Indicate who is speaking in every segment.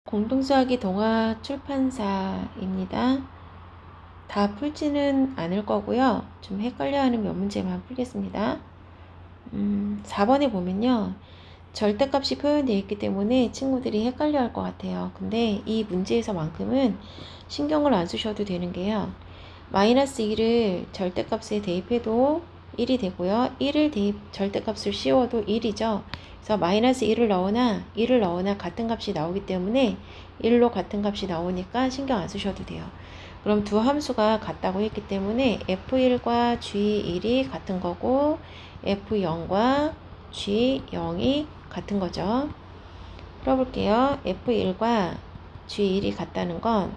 Speaker 1: 공동수학이 동화 출판사입니다. 다 풀지는 않을 거고요. 좀 헷갈려하는 몇 문제만 풀겠습니다. 4번에 보면요. 절대값이 표현되어 있기 때문에 친구들이 헷갈려 할 것 같아요. 근데 이 문제에서만큼은 신경을 안 쓰셔도 되는 게요. 마이너스 1을 절대값에 대입해도 1이 되고요. 1을 절대값을 씌워도 1이죠. 그래서 마이너스 1을 넣으나 1을 넣으나 같은 값이 나오기 때문에 1로 같은 값이 나오니까 신경 안 쓰셔도 돼요. 그럼 두 함수가 같다고 했기 때문에 f1과 g1이 같은 거고 f0과 g0이 같은 거죠. 풀어볼게요. f1과 g1이 같다는 건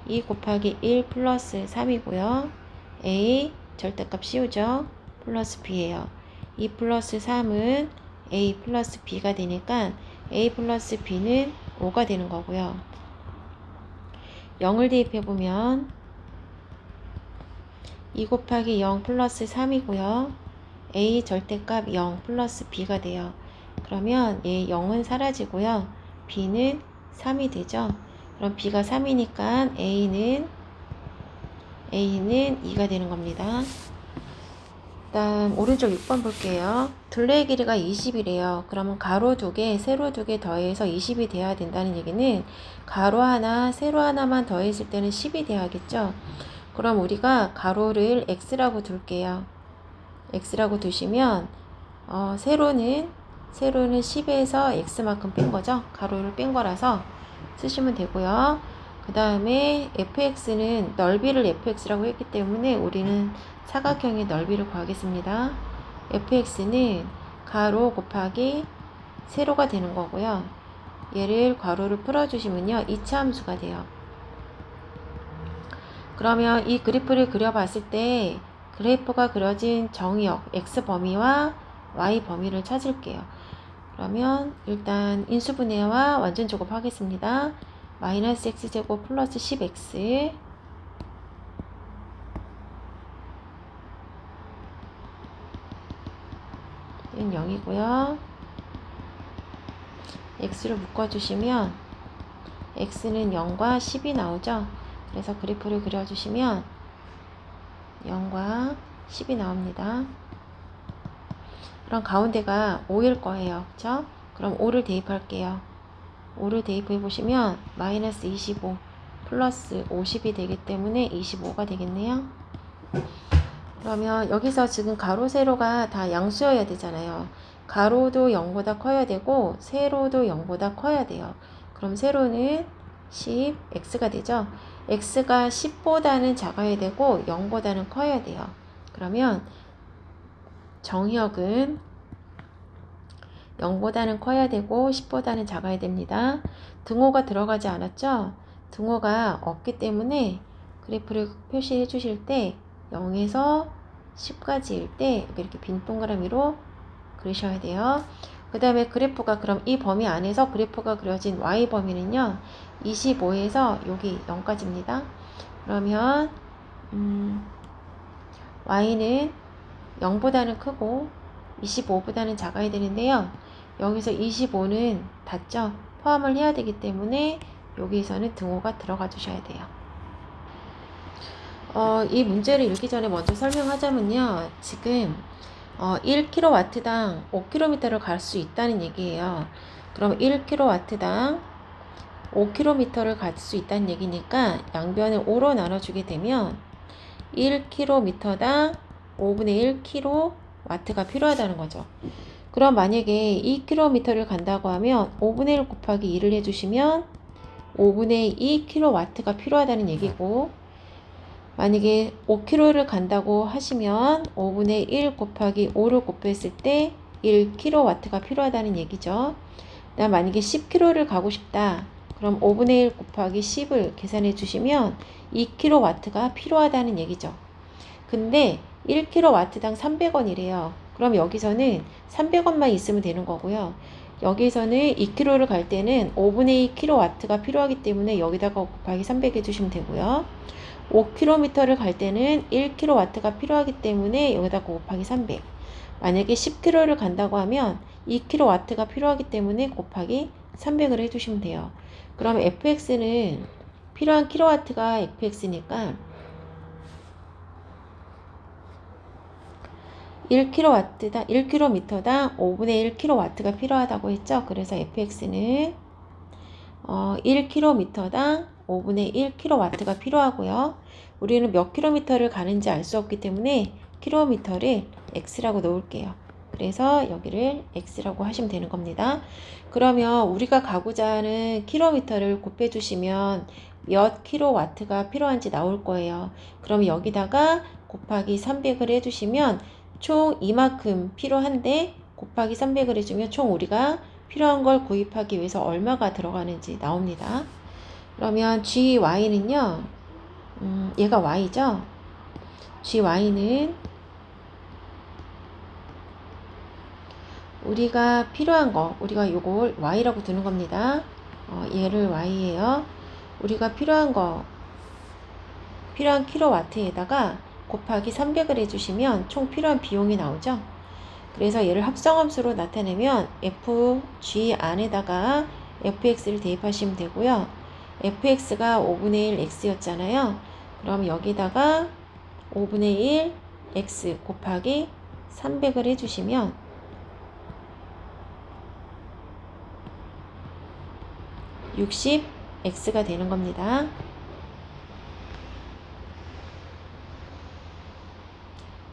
Speaker 1: 2 곱하기 1 플러스 3이고요. a 절대값 씌우죠. 플러스 b예요. 2 플러스 3은 a 플러스 b가 되니까 a 플러스 b는 5가 되는 거고요. 0을 대입해보면 2 곱하기 0 플러스 3이고요. a 절대값 0 플러스 b가 돼요. 그러면 얘 0은 사라지고요. b는 3이 되죠. 그럼 b가 3이니까 a는 2가 되는 겁니다. 다음 오른쪽 6번 볼게요. 둘레의 길이가 20이래요. 그러면 가로 2개, 세로 2개 더해서 20이 돼야 된다는 얘기는 가로 하나, 세로 하나만 더했을 때는 10이 돼야겠죠. 그럼 우리가 가로를 x라고 둘게요. x라고 두시면 세로는 10에서 x만큼 뺀 거죠. 가로를 뺀 거라서 쓰시면 되고요. 그 다음에 fx는 넓이를 fx라고 했기 때문에 우리는 사각형의 넓이를 구하겠습니다. fx는 가로 곱하기 세로가 되는 거고요. 얘를 괄호를 풀어주시면요. 2차 함수가 돼요. 그러면 이 그래프를 그려봤을 때 그래프가 그려진 정의역 x 범위와 y 범위를 찾을게요. 그러면 일단 인수분해와 완전 조곱하겠습니다. 마이너스 x제곱 플러스 10x 이건 0이고요. x를 묶어주시면 x는 0과 10이 나오죠. 그래서 그래프를 그려주시면 0과 10이 나옵니다. 그럼 가운데가 5일 거예요. 그쵸? 그럼 5를 대입할게요. 5를 대입해 보시면 마이너스 25 플러스 50이 되기 때문에 25가 되겠네요. 그러면 여기서 지금 가로 세로가 다 양수여야 되잖아요. 가로도 0보다 커야 되고 세로도 0보다 커야 돼요. 그럼 세로는 10, x가 되죠. x가 10보다는 작아야 되고 0보다는 커야 돼요. 그러면 정의역은 0보다는 커야 되고 10보다는 작아야 됩니다. 등호가 들어가지 않았죠? 등호가 없기 때문에 그래프를 표시해 주실 때 0에서 10까지일 때 이렇게 빈 동그라미로 그리셔야 돼요. 그 다음에 그래프가 그럼 이 범위 안에서 그래프가 그려진 y 범위는요. 25에서 여기 0까지입니다. 그러면 y는 0보다는 크고 25보다는 작아야 되는데요. 여기서 25는 닫죠. 포함을 해야 되기 때문에 여기서는 등호가 들어가 주셔야 돼요. 이 문제를 읽기 전에 먼저 설명하자면요. 지금 1kW당 5km를 갈 수 있다는 얘기예요. 그럼 1kW당 5km를 갈 수 있다는 얘기니까 양변을 5로 나눠주게 되면 1km당 5분의 1kW가 필요하다는 거죠. 그럼 만약에 2km를 간다고 하면 5분의 1 곱하기 2를 해주시면 5분의 2kW가 필요하다는 얘기고, 만약에 5km를 간다고 하시면 5분의 1 곱하기 5를 곱했을 때 1kW가 필요하다는 얘기죠. 그다음 만약에 10km를 가고 싶다. 그럼 5분의 1 곱하기 10을 계산해 주시면 2kW가 필요하다는 얘기죠. 근데 1kW당 300원이래요. 그럼 여기서는 300원만 있으면 되는 거고요. 여기서는 2km를 갈 때는 5분의 2kW가 필요하기 때문에 여기다가 곱하기 300 해주시면 되고요. 5km를 갈 때는 1kW가 필요하기 때문에 여기다가 곱하기 300. 만약에 10km를 간다고 하면 2kW가 필요하기 때문에 곱하기 300을 해주시면 돼요. 그럼 fx는 필요한 킬로와트가 fx니까 1kW당 1km당 5분의 1kW가 필요하다고 했죠. 그래서 fx는 1km당 5분의 1kW가 필요하고요. 우리는 몇 킬로미터를 가는지 알 수 없기 때문에 킬로미터를 x라고 놓을게요. 그래서 여기를 x라고 하시면 되는 겁니다. 그러면 우리가 가고자 하는 킬로미터를 곱해 주시면 몇 킬로와트가 필요한지 나올 거예요. 그럼 여기다가 곱하기 300을 해주시면 총 이만큼 필요한데 곱하기 300을 해주면 총 우리가 필요한 걸 구입하기 위해서 얼마가 들어가는지 나옵니다. 그러면 GY는요, 얘가 Y죠? GY는 우리가 필요한 거, 우리가 요걸 Y라고 두는 겁니다. 얘를 Y예요. 우리가 필요한 거, 필요한 킬로와트에다가 곱하기 300을 해주시면 총 필요한 비용이 나오죠. 그래서 얘를 합성함수로 나타내면 fg 안에다가 fx를 대입하시면 되고요. fx가 5분의 1 x였잖아요. 그럼 여기다가 5분의 1 x 곱하기 300을 해주시면 60x가 되는 겁니다.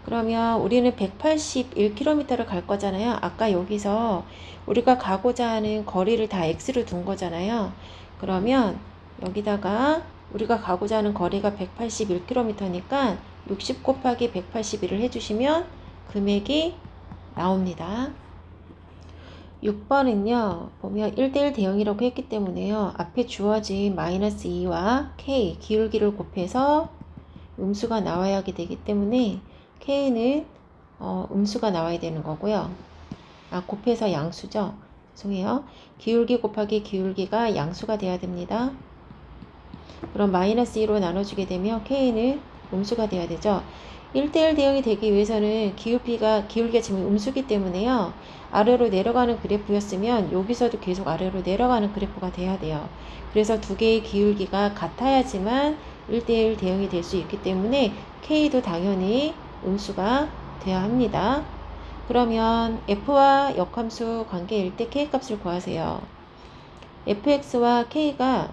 Speaker 1: 그러면 우리는 181km를 갈 거잖아요. 아까 여기서 우리가 가고자 하는 거리를 다 x로 둔 거잖아요. 그러면 여기다가 우리가 가고자 하는 거리가 181km니까 60 곱하기 181을 해주시면 금액이 나옵니다. 6번은요, 보면 1대1 대응이라고 했기 때문에요. 앞에 주어진 마이너스 2와 k, 기울기를 곱해서 음수가 나와야 하게 되기 때문에 K는 음수가 나와야 되는 거고요. 곱해서 양수죠. 죄송해요. 기울기 곱하기 기울기가 양수가 돼야 됩니다. 그럼 마이너스 2로 나눠주게 되면 K는 음수가 돼야 되죠. 1대1 대응이 되기 위해서는 기울기가 지금 음수기 때문에요. 아래로 내려가는 그래프였으면 여기서도 계속 아래로 내려가는 그래프가 돼야 돼요. 그래서 두 개의 기울기가 같아야지만 1대1 대응이 될 수 있기 때문에 K도 당연히 음수가 되어야 합니다. 그러면 f와 역함수 관계일 때 K값을 구하세요. fx와 K가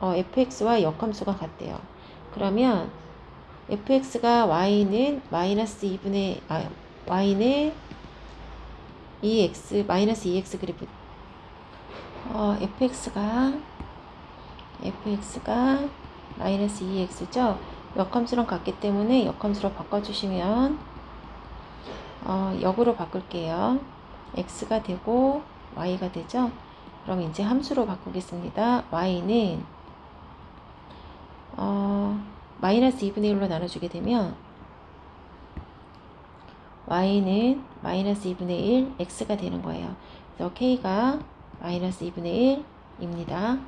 Speaker 1: fx와 역함수가 같대요. 그러면 fx가 y는 마이너스 2분의 y는 2x 마이너스 2x 그래프 fx가 마이너스 2x죠. 역함수랑 같기 때문에 역함수로 바꿔주시면 역으로 바꿀게요. x가 되고 y가 되죠. 그럼 이제 함수로 바꾸겠습니다. y는 마이너스 2분의 1로 나눠주게 되면 y는 마이너스 2분의 1 x가 되는 거예요. 그래서 k가 마이너스 2분의 1입니다.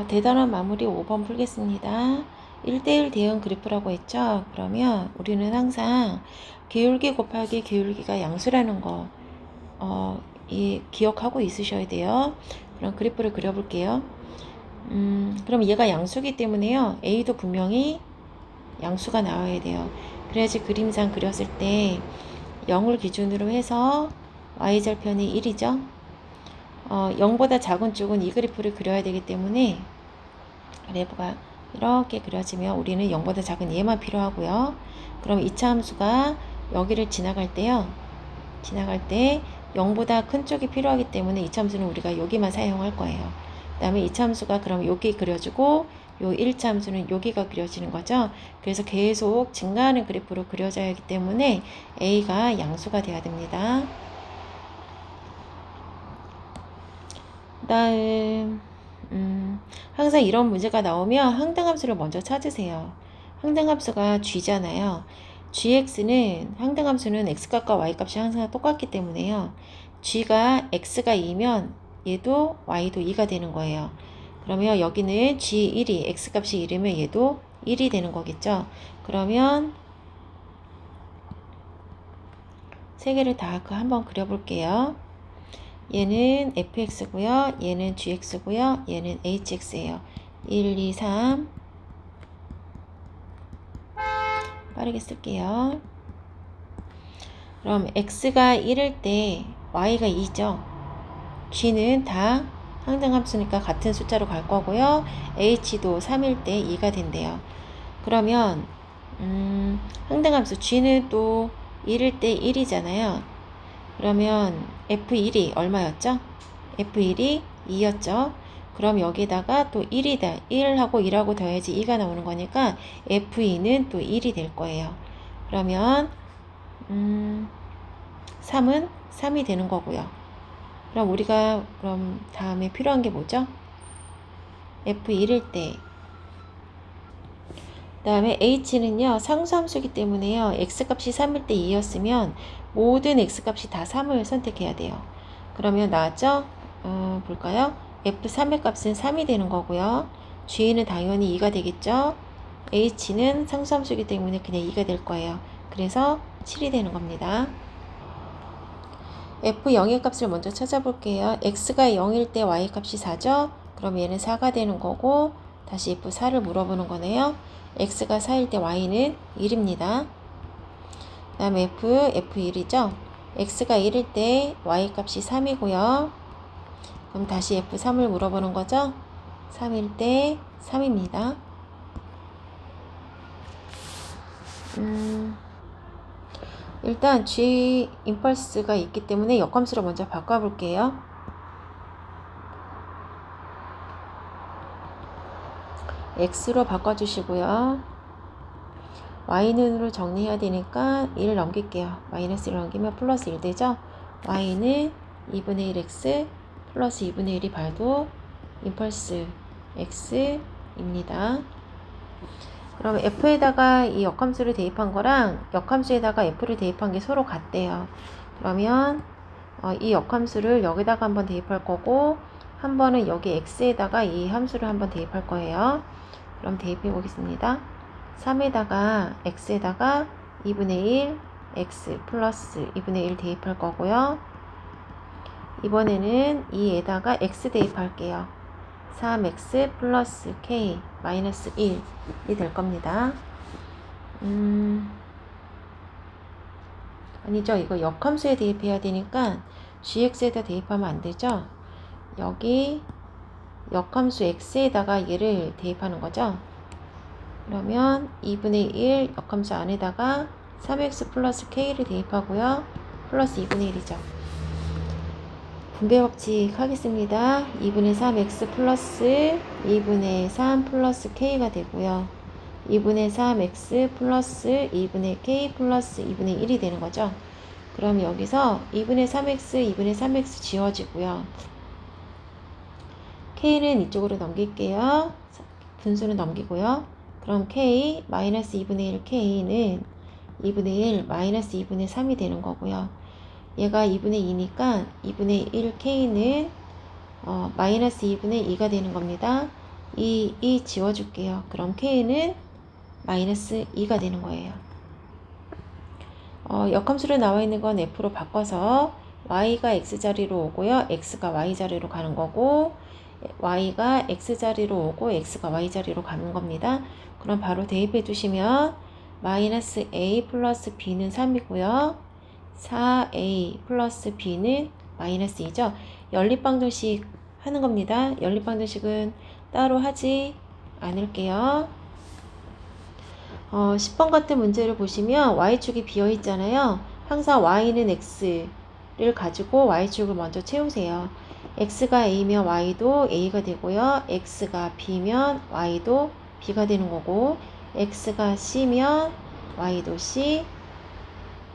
Speaker 1: 대단한 마무리 5번 풀겠습니다. 1대1 대응 그래프라고 했죠. 그러면 우리는 항상 기울기 곱하기 기울기가 양수라는 거 기억하고 있으셔야 돼요. 그럼 그래프를 그려볼게요. 그럼 얘가 양수기 때문에요. A도 분명히 양수가 나와야 돼요. 그래야지 그림상 그렸을 때 0을 기준으로 해서 y절편이 1이죠. 0보다 작은 쪽은 이 그래프를 그려야 되기 때문에 그래프가 이렇게 그려지면 우리는 0보다 작은 얘만 필요하고요. 그럼 2차 함수가 여기를 지나갈 때요. 지나갈 때 0보다 큰 쪽이 필요하기 때문에 2차 함수는 우리가 여기만 사용할 거예요. 그 다음에 2차 함수가 그럼 여기 그려주고 요 1차 함수는 여기가 그려지는 거죠. 그래서 계속 증가하는 그래프로 그려져야 하기 때문에 A가 양수가 돼야 됩니다. 그 다음 항상 이런 문제가 나오면 항등함수를 먼저 찾으세요. 항등함수가 g잖아요. gx는 항등함수는 x값과 y값이 항상 똑같기 때문에요. g가 x가 2면 얘도 y도 2가 되는 거예요. 그러면 여기는 g1이 x값이 1이면 얘도 1이 되는 거겠죠. 그러면 세 개를 다 한번 그려볼게요. 얘는 fx고요. 얘는 gx고요. 얘는 hx예요. 1, 2, 3 빠르게 쓸게요. 그럼 x가 1일 때 y가 2죠. g는 다 항등함수니까 같은 숫자로 갈 거고요. h도 3일 때 2가 된대요. 그러면 항등함수 g는 또 1일 때 1이잖아요. 그러면 f1이 얼마였죠? f1이 2였죠. 그럼 여기다가 또 1이다. 1하고 1하고 더해야지 2가 나오는 거니까 f2는 또 1이 될 거예요. 그러면 3은 3이 되는 거고요. 그럼 우리가 그럼 다음에 필요한 게 뭐죠? f1일 때 그 다음에 h는요 상수함수이기 때문에요 x값이 3일 때 2였으면 모든 x값이 다 3을 선택해야 돼요. 그러면 나왔죠? 볼까요? f3의 값은 3이 되는 거고요. g는 당연히 2가 되겠죠? h는 상수함수이기 때문에 그냥 2가 될 거예요. 그래서 7이 되는 겁니다. f0의 값을 먼저 찾아볼게요. x가 0일 때 y 값이 4죠? 그럼 얘는 4가 되는 거고 다시 f4를 물어보는 거네요. x가 4일 때 y는 1입니다. 그 다음에 f1이죠? x가 1일 때 y 값이 3이고요. 그럼 다시 f3을 물어보는 거죠? 3일 때 3입니다. 일단 g 임펄스가 있기 때문에 역함수로 먼저 바꿔볼게요. x로 바꿔주시고요. y는으로 정리해야 되니까 1을 넘길게요. 마이너스 1을 넘기면 플러스 1 되죠? y는 2분의 1x 플러스 2분의 1이 봐도 임펄스 x입니다. 그럼 f에다가 이 역함수를 대입한 거랑 역함수에다가 f를 대입한 게 서로 같대요. 그러면 이 역함수를 여기다가 한번 대입할 거고 한 번은 여기 x에다가 이 함수를 한번 대입할 거예요. 그럼 대입해 보겠습니다. 3에다가 x에다가 2분의 1 x 플러스 2분의 1 대입할 거고요. 이번에는 2에다가 x 대입할게요. 3x 플러스 k 마이너스 1이 될 겁니다. 아니죠. 이거 역함수에 대입해야 되니까 gx에다 대입하면 안 되죠. 여기 역함수 x에다가 얘를 대입하는 거죠. 그러면 2분의 1 역함수 안에다가 3x 플러스 k를 대입하고요. 플러스 2분의 1이죠. 분배 법칙 하겠습니다. 2분의 3x 플러스 2분의 3 플러스 k가 되고요. 2분의 3x 플러스 2분의 k 플러스 2분의 1이 되는 거죠. 그럼 여기서 2분의 3x, 2분의 3x 지워지고요. k는 이쪽으로 넘길게요. 분수는 넘기고요. 그럼 k 마이너스 2분의 1 k는 2분의 1 마이너스 2분의 3이 되는 거고요. 얘가 2분의 2니까 2분의 1 k는 마이너스 2분의 2가 되는 겁니다. 이 지워줄게요. 그럼 k는 마이너스 2가 되는 거예요. 역함수로 나와 있는 건 f로 바꿔서 y가 x자리로 오고요. x가 y자리로 가는 거고 y가 x자리로 오고 x가 y자리로 가는 겁니다. 그럼 바로 대입해 주시면 마이너스 a 플러스 b는 3이고요. 4a 플러스 b는 마이너스 2죠. 연립방정식 하는 겁니다. 연립방정식은 따로 하지 않을게요. 10번 같은 문제를 보시면 y축이 비어 있잖아요. 항상 y는 x를 가지고 y축을 먼저 채우세요. x가 a면 y도 a가 되고요. x가 b면 y도 b가 되는 거고 x가 c면 y도 c,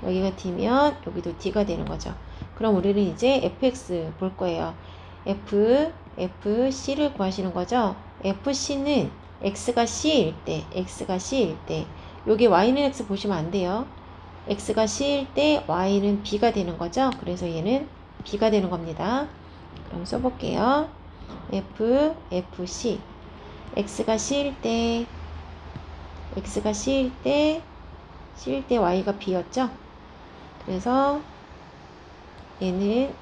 Speaker 1: 여기가 d면 여기도 d가 되는 거죠. 그럼 우리는 이제 fx 볼 거예요. fc를 구하시는 거죠. fc는 x가 c일 때, 여기 y는 x 보시면 안 돼요. x가 c일 때 y는 b가 되는 거죠. 그래서 얘는 b가 되는 겁니다. 그럼 써볼게요. fc x가 c일 때 y가 b였죠. 그래서 얘는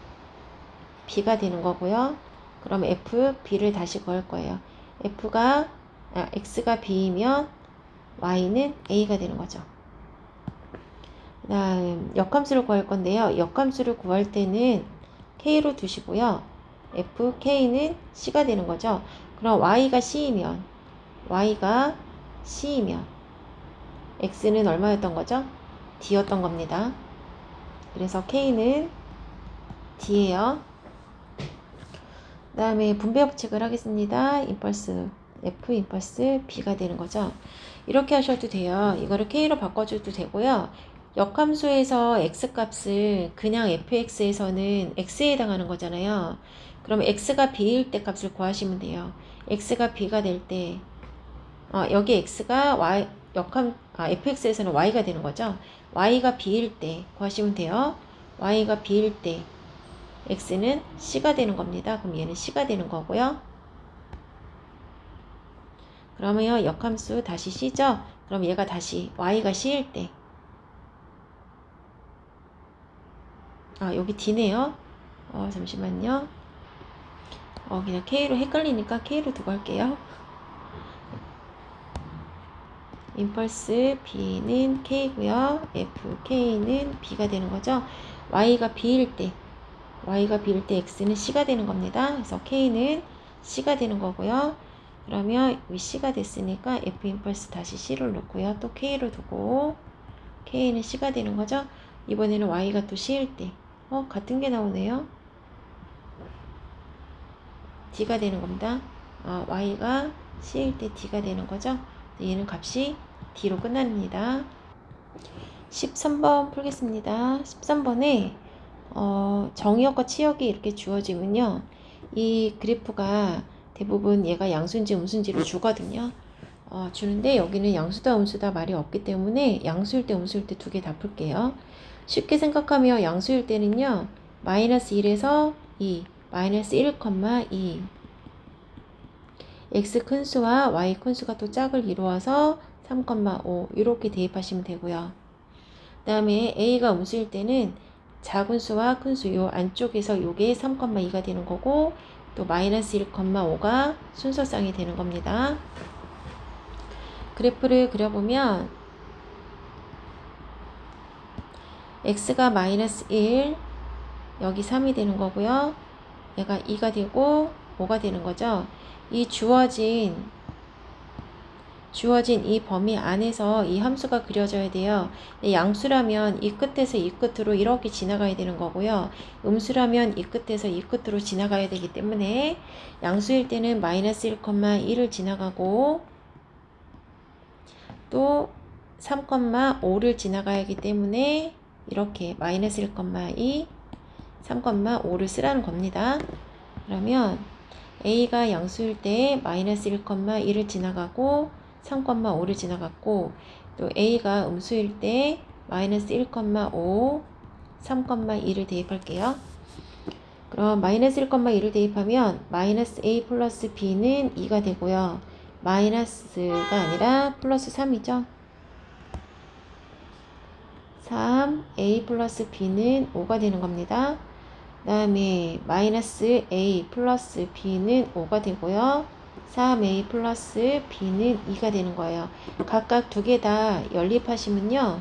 Speaker 1: b가 되는 거고요. 그럼 f, b를 다시 구할 거예요. x가 b이면 y는 a가 되는 거죠. 그 다음 역함수를 구할 건데요. 역함수를 구할 때는 k로 두시고요. fk는 c가 되는 거죠. 그럼 y가 c이면 x는 얼마였던 거죠? d였던 겁니다. 그래서 k는 d예요. 그 다음에 분배 법칙을 하겠습니다. f 임펄스 b가 되는 거죠. 이렇게 하셔도 돼요. 이거를 k로 바꿔줘도 되고요. 역함수에서 x값을 그냥 fx에서는 x에 해당하는 거잖아요. 그럼 x가 b일 때 값을 구하시면 돼요. x가 b가 될 때 여기 x가 fx에서는 y가 되는 거죠. y가 b일 때 구하시면 돼요. y가 b일 때 x는 c가 되는 겁니다. 그럼 얘는 c가 되는 거고요. 그러면 역함수 다시 c죠? 그럼 얘가 다시 y가 c일 때 여기 d네요. 잠시만요. 그냥 k로 헷갈리니까 k로 두고 할게요. 임펄스 b는 k고요. fk는 b가 되는 거죠. y가 b일 때 x는 c가 되는 겁니다. 그래서 k는 c가 되는 거고요. 그러면 위 c가 됐으니까 f 임펄스 다시 c를 놓고요. 또 k로 두고 k는 c가 되는 거죠. 이번에는 y가 또 c일 때 같은 게 나오네요. d가 되는 겁니다. y가 c일 때 d가 되는 거죠. 얘는 값이 d로 끝납니다. 13번 풀겠습니다. 13번에 정의역과 치역이 이렇게 주어지면요. 이 그래프가 대부분 얘가 양수인지 음수인지를 주거든요. 주는데 여기는 양수다 음수다 말이 없기 때문에 양수일 때 음수일 때 두 개 다 풀게요. 쉽게 생각하면 양수일 때는요. 마이너스 1에서 2, 마이너스 1, 2 x 큰수와 y 큰수가 또 짝을 이루어서 3, 5 이렇게 대입하시면 되고요. 그 다음에 a가 음수일 때는 작은 수와 큰 수 요 안쪽에서 요게 3,2가 되는 거고 또 마이너스 1,5가 순서쌍이 되는 겁니다. 그래프를 그려보면 x가 마이너스 1 여기 3이 되는 거고요. 얘가 2가 되고 5가 되는 거죠. 이 주어진 이 범위 안에서 이 함수가 그려져야 돼요. 양수라면 이 끝에서 이 끝으로 이렇게 지나가야 되는 거고요. 음수라면 이 끝에서 이 끝으로 지나가야 되기 때문에 양수일 때는 마이너스 1,1을 지나가고 또 3,5를 지나가야 하기 때문에 이렇게 마이너스 1,2, 3,5를 쓰라는 겁니다. 그러면 a가 양수일 때 마이너스 1,1을 지나가고 3,5를 지나갔고 또 a가 음수일 때 마이너스 1,5, 3,2를 대입할게요. 그럼 마이너스 1,2를 대입하면 마이너스 a 플러스 b는 2가 되고요. 마이너스가 아니라 플러스 3이죠. 3, a 플러스 b는 5가 되는 겁니다. 그 다음에 마이너스 a 플러스 b는 5가 되고요. 3a 플러스 b는 2가 되는 거예요. 각각 두 개 다 연립하시면요.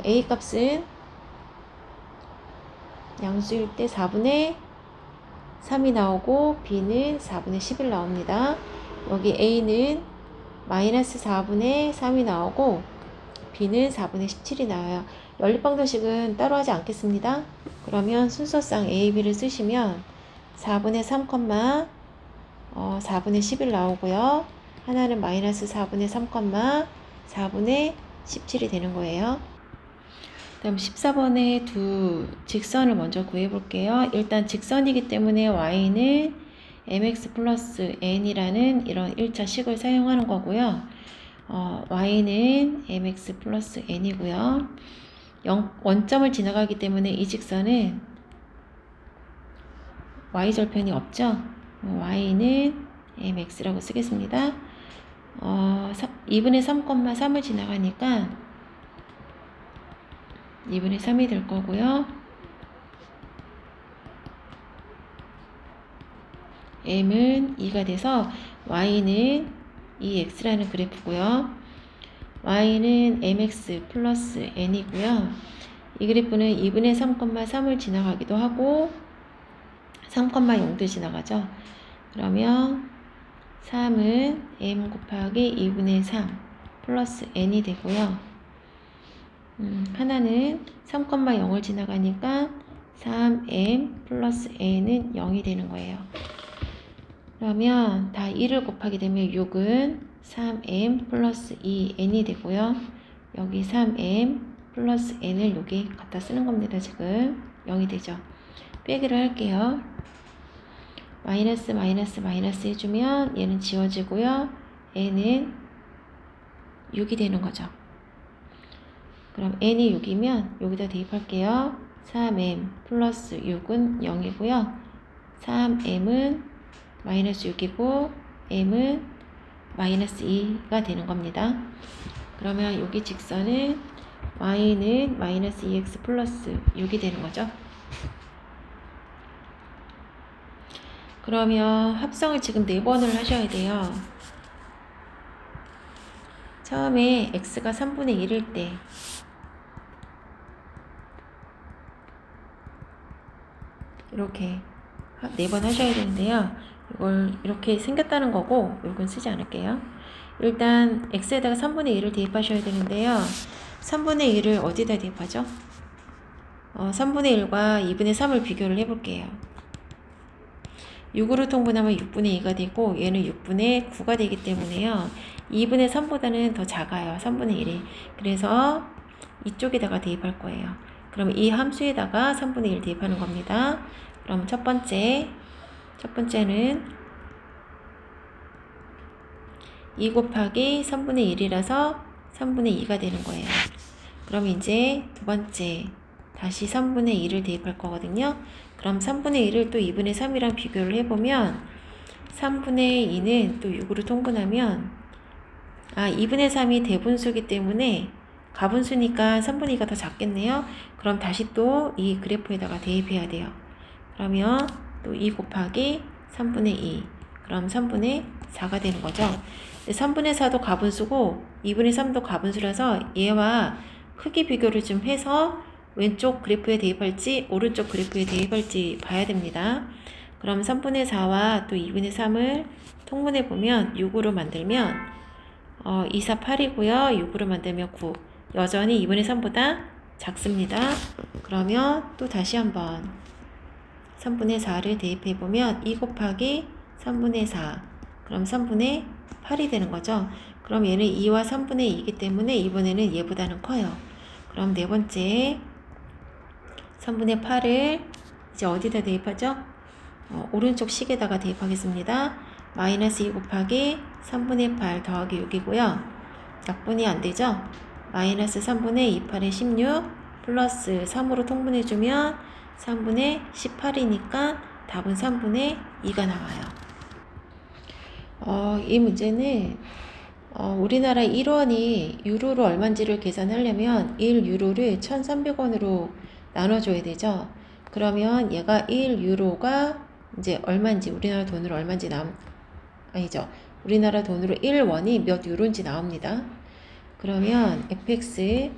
Speaker 1: a 값은 양수일 때 4분의 3이 나오고 b는 4분의 11 나옵니다. 여기 a는 마이너스 4분의 3이 나오고 b는 4분의 17이 나와요. 연립방정식은 따로 하지 않겠습니다. 그러면 순서상 a, b를 쓰시면 4분의 3, 4분의 11 나오고요. 하나는 마이너스 4분의 3, 4분의 17이 되는 거예요. 다음 14번에 두 직선을 먼저 구해 볼게요. 일단 직선이기 때문에 y는 mx 플러스 n이라는 이런 1차 식을 사용하는 거고요. y는 mx 플러스 n이고요. 원점을 지나가기 때문에 이 직선은 y절편이 없죠. y는 mx라고 쓰겠습니다. 2분의 3,3을 지나가니까 2분의 3이 될 거고요. m은 2가 돼서 y는 2x라는 그래프고요. y는 mx 플러스 n이고요. 이 그래프는 2분의 3,3을 지나가기도 하고 3,0도 지나가죠. 그러면 3은 m 곱하기 2분의 3 플러스 n이 되고요. 하나는 3,0을 지나가니까 3m 플러스 n은 0이 되는 거예요. 그러면 다 1을 곱하게 되면 6은 3m 플러스 2n이 되고요. 여기 3m 플러스 n을 여기 갖다 쓰는 겁니다. 지금 0이 되죠. 빼기를 할게요. 마이너스 마이너스 마이너스 해주면 얘는 지워지고요. n은 6이 되는 거죠. 그럼 n이 6이면 여기다 대입할게요. 3m 플러스 6은 0이고요. 3m은 마이너스 6이고 m은 마이너스 2가 되는 겁니다. 그러면 여기 직선은 y는 마이너스 2x 플러스 6이 되는 거죠. 그러면 합성을 지금 4번을 하셔야 돼요. 처음에 x가 3분의 1일 때 이렇게 4번 하셔야 되는데요. 이걸 이렇게 생겼다는 거고 이건 쓰지 않을게요. 일단 x에다가 3분의 1을 대입하셔야 되는데요. 3분의 1을 어디다 대입하죠? 3분의 1과 2분의 3을 비교를 해볼게요. 6으로 통분하면 6분의 2가 되고 얘는 6분의 9가 되기 때문에요. 2분의 3보다는 더 작아요. 3분의 1이. 그래서 이쪽에다가 대입할 거예요. 그럼 이 함수에다가 3분의 1 대입하는 겁니다. 그럼 첫 번째는 2 곱하기 3분의 1이라서 3분의 2가 되는 거예요. 그럼 이제 두 번째 다시 3분의 2를 대입할 거거든요. 그럼 3분의 1을 또 2분의 3이랑 비교를 해보면 3분의 2는 또 6으로 통분하면 2분의 3이 대분수이기 때문에 가분수니까 3분의 2가 더 작겠네요. 그럼 다시 또 이 그래프에다가 대입해야 돼요. 그러면 또 2 곱하기 3분의 2 그럼 3분의 4가 되는 거죠. 3분의 4도 가분수고 2분의 3도 가분수라서 얘와 크기 비교를 좀 해서 왼쪽 그래프에 대입할지 오른쪽 그래프에 대입할지 봐야 됩니다. 그럼 3분의 4와 또 2분의 3을 통분해 보면 6으로 만들면 2, 4, 8이고요. 6으로 만들면 9. 여전히 2분의 3보다 작습니다. 그러면 또 다시 한번 3분의 4를 대입해 보면 2 곱하기 3분의 4 그럼 3분의 8이 되는 거죠. 그럼 얘는 2와 3분의 2이기 때문에 이번에는 얘보다는 커요. 그럼 네 번째 3분의 8을 이제 어디다 대입하죠? 오른쪽 식에다가 대입하겠습니다. 마이너스 2 곱하기 3분의 8 더하기 6이고요. 약분이 안 되죠? 마이너스 3분의 2,8의 16 플러스 3으로 통분해주면 3분의 18이니까 답은 3분의 2가 나와요. 이 문제는 우리나라 1원이 유로로 얼마인지를 계산하려면 1유로를 1,300원으로 나눠줘야 되죠. 그러면 얘가 1유로가 이제 얼마인지 우리나라 돈으로 얼마인지 아니죠. 우리나라 돈으로 1원이 몇 유로인지 나옵니다. 그러면 fx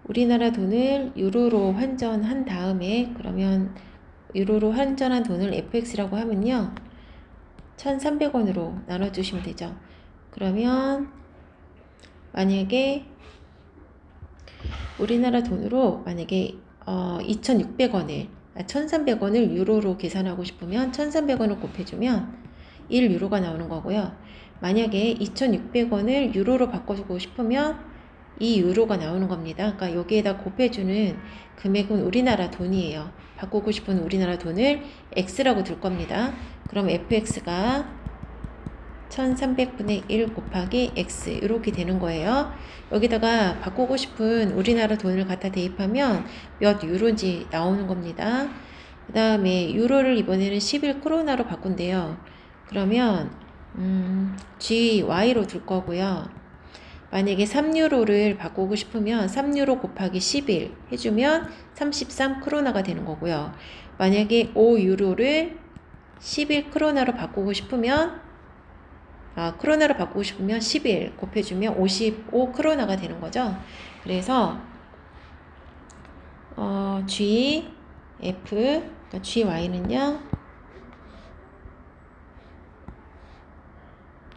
Speaker 1: 우리나라 돈을 유로로 환전한 다음에 그러면 유로로 환전한 돈을 fx라고 하면요. 1,300원으로 나눠주시면 되죠. 그러면 만약에 우리나라 돈으로 만약에 2,600원을 1,300원을 유로로 계산하고 싶으면 1,300원을 곱해주면 1유로가 나오는 거고요. 만약에 2,600원을 유로로 바꿔주고 싶으면 2유로가 나오는 겁니다. 그러니까 여기에다 곱해주는 금액은 우리나라 돈이에요. 바꾸고 싶은 우리나라 돈을 x라고 둘 겁니다. 그럼 fx가 1300분의 1 곱하기 x 이렇게 되는 거예요. 여기다가 바꾸고 싶은 우리나라 돈을 갖다 대입하면 몇 유로인지 나오는 겁니다. 그 다음에 유로를 이번에는 11크로나로 바꾼대요. 그러면 GY로 둘 거고요. 만약에 3유로를 바꾸고 싶으면 3유로 곱하기 11 해주면 33 크로나가 되는 거고요. 만약에 5유로를 11 크로나로 바꾸고 싶으면 크로나로 바꾸고 싶으면 11 곱해주면 55 크로나가 되는 거죠. 그래서 GY는요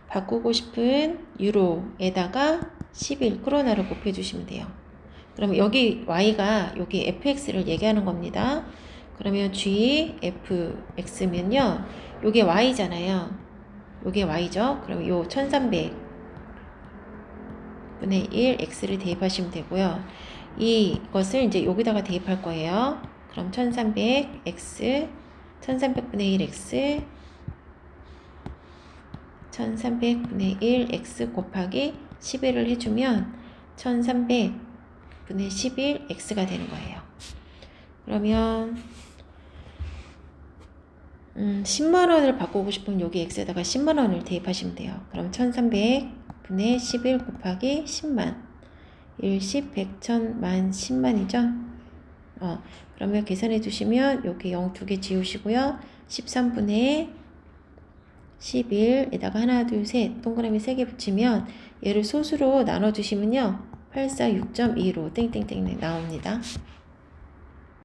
Speaker 1: 바꾸고 싶은 유로에다가 11 크로나를 곱해주시면 돼요. 그러면 여기 Y가 여기 FX를 얘기하는 겁니다. 그러면 GFX면요 요게 Y잖아요. 요게 Y죠. 그럼 요 1300 분의 1 X를 대입하시면 되고요. 이것을 이제 여기다가 대입할 거예요. 그럼 1300 X 1300분의 1 X 1300분의 1 X 곱하기 11을 해주면 1300분의 11 X가 되는 거예요. 그러면 10만원을 바꾸고 싶으면 여기 X에다가 10만원을 대입하시면 돼요. 그럼 1300분의 11 곱하기 10만 1, 10, 100, 1000, 만, 10만이죠. 그러면 계산해 주시면 여기 0 두 개 지우시고요. 13분의 11에다가 하나, 둘, 셋 동그라미 3개 붙이면 얘를 소수로 나눠주시면요. 846.25 땡땡땡 나옵니다.